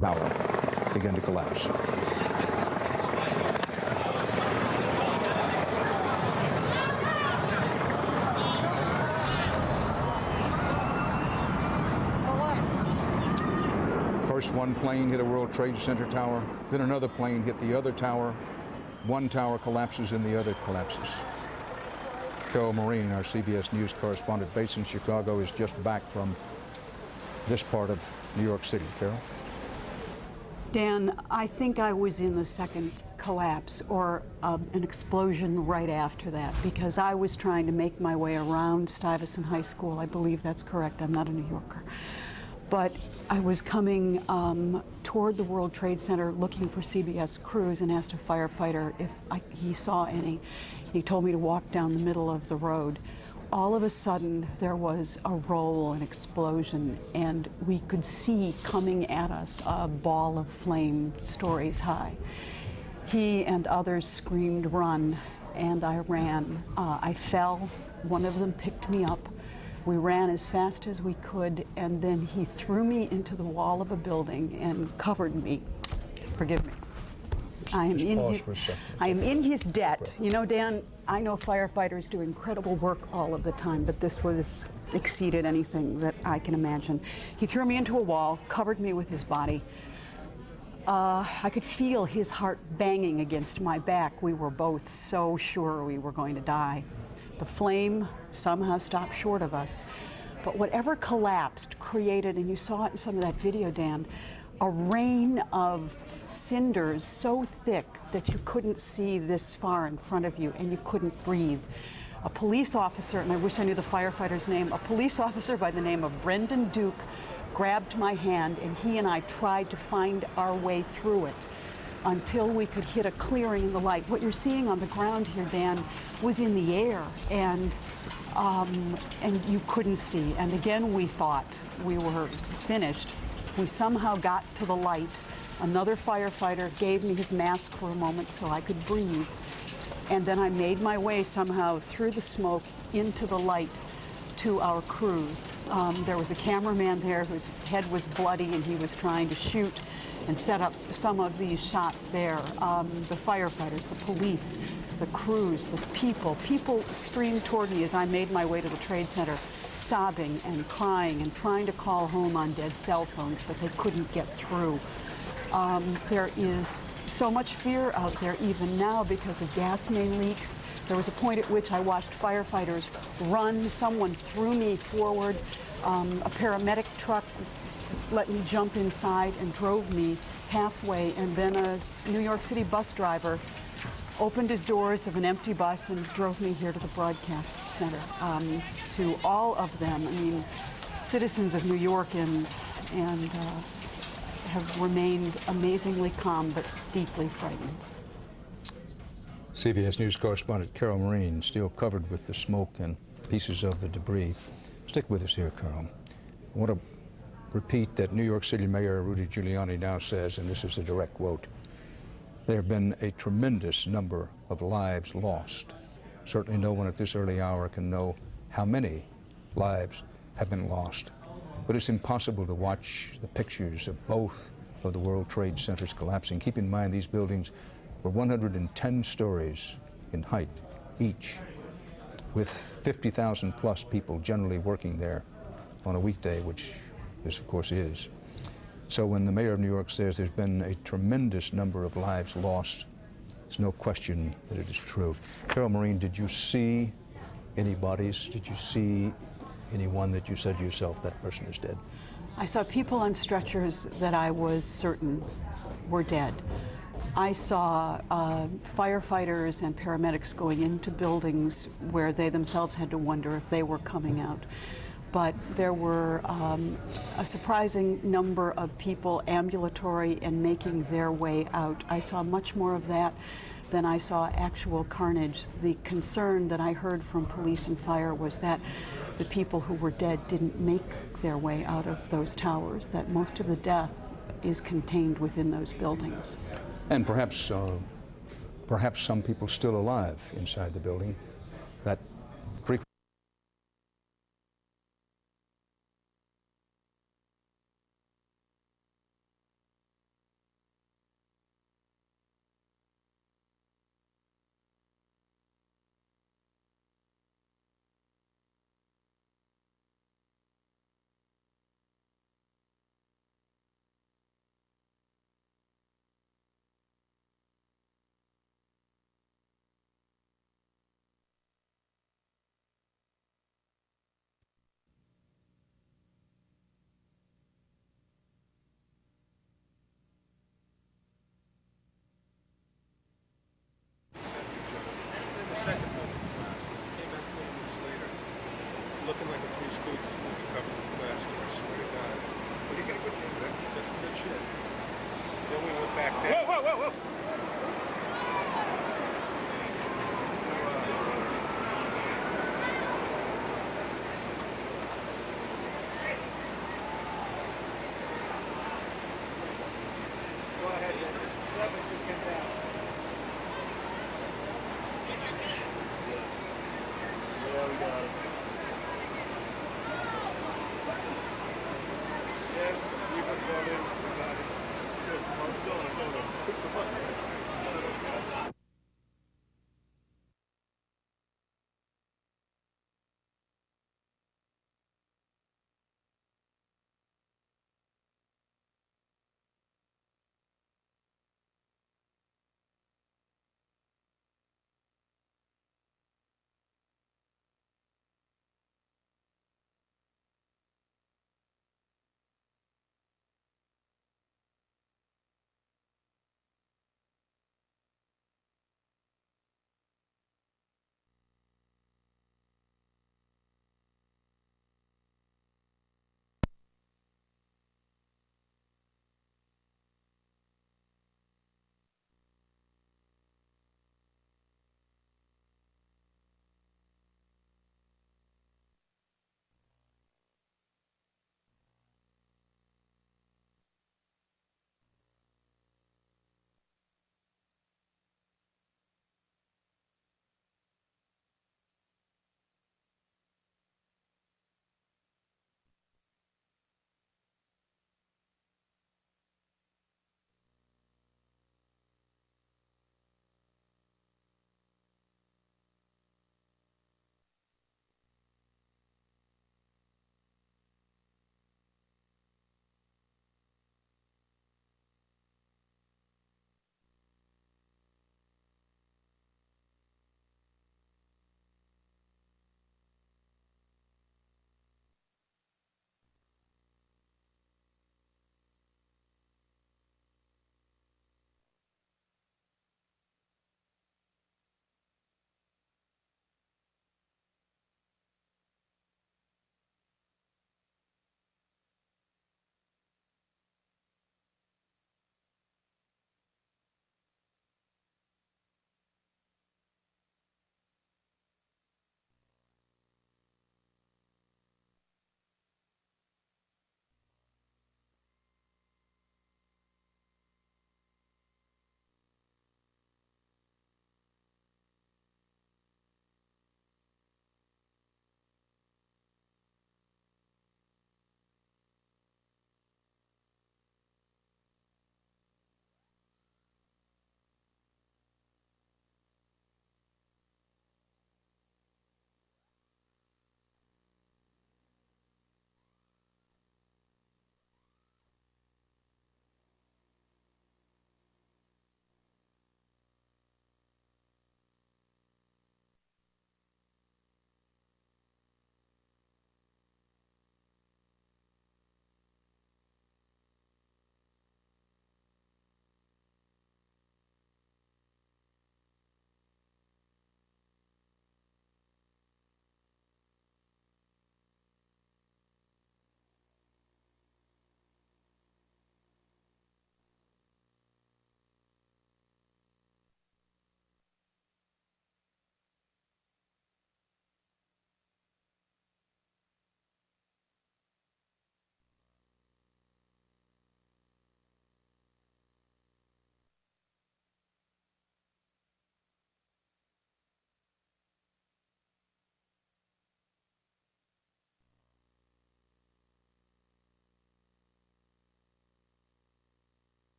tower begin to collapse. First one plane hit a World Trade Center tower, then another plane hit the other tower. One tower collapses and the other collapses. Carol Maureen, our CBS News correspondent based in Chicago, is just back from this part of New York City. Carol? Dan, I think I was in the second collapse or an explosion right after that, because I was trying to make my way around Stuyvesant High School. I believe that's correct. I'm not a New Yorker. But I was coming toward the World Trade Center looking for CBS crews and asked a firefighter if he saw any. He told me to walk down the middle of the road. All of a sudden, there was a roll, an explosion, and we could see coming at us a ball of flame stories high. He and others screamed, "Run," and I ran. I fell. One of them picked me up. We ran as fast as we could, and then he threw me into the wall of a building and covered me. Forgive me. I am in his debt. You know, Dan, I know firefighters do incredible work all of the time, but this was exceeded anything that I can imagine. He threw me into a wall, covered me with his body. I could feel his heart banging against my back. We were both so sure we were going to die. The flame somehow stopped short of us. But whatever collapsed created, and you saw it in some of that video, Dan, a rain of cinders so thick that you couldn't see this far in front of you and you couldn't breathe. A police officer, and I wish I knew the firefighter's name, a police officer by the name of Brendan Duke grabbed my hand, and he and I tried to find our way through it until we could hit a clearing in the light. What you're seeing on the ground here, Dan, was in the air, and you couldn't see. And again, we thought we were finished. We somehow got to the light. Another firefighter gave me his mask for a moment so I could breathe. And then I made my way somehow through the smoke into the light to our crews. There was a cameraman there whose head was bloody, and he was trying to shoot and set up some of these shots there. The firefighters, the police, the crews, the people streamed toward me as I made my way to the Trade Center, sobbing and crying and trying to call home on dead cell phones, but they couldn't get through. There is so much fear out there even now because of gas main leaks. There was a point at which I watched firefighters run. Someone threw me forward. A paramedic truck let me jump inside and drove me halfway, and then a New York City bus driver opened his doors of an empty bus and drove me here to the broadcast center. To all of them, I mean, citizens of New York and have remained amazingly calm but deeply frightened. CBS News correspondent Carol Maureen, still covered with the smoke and pieces of the debris. Stick with us here, Carol. I want to repeat that New York City Mayor Rudy Giuliani now says, and this is a direct quote, there have been a tremendous number of lives lost. Certainly no one at this early hour can know how many lives have been lost. But it's impossible to watch the pictures of both of the World Trade Centers collapsing. Keep in mind these buildings were 110 stories in height each, with 50,000 plus people generally working there on a weekday, which this of course is. So when the mayor of New York says there's been a tremendous number of lives lost, there's no question that it is true. Carol Maureen, did you see any bodies? Did you see anyone that you said to yourself, that person is dead? I saw people on stretchers that I was certain were dead. I saw firefighters and paramedics going into buildings where they themselves had to wonder if they were coming out. But there were a surprising number of people ambulatory and making their way out. I saw much more of that than I saw actual carnage. The concern that I heard from police and fire was that the people who were dead didn't make their way out of those towers, that most of the death is contained within those buildings. And perhaps some people still alive inside the building. That looking like a Three Stooges movie covered with plastic, I swear to God. But he got a good thing, man. That's some good shit. Then we went back there. Whoa, whoa, whoa, whoa! Go ahead, man. Seven, you can down. Yeah, we got it. Yes, we can go in. We got it. Good. I'm going. Click the button.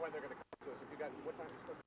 when they're going to come to us. If you got, what time are you supposed to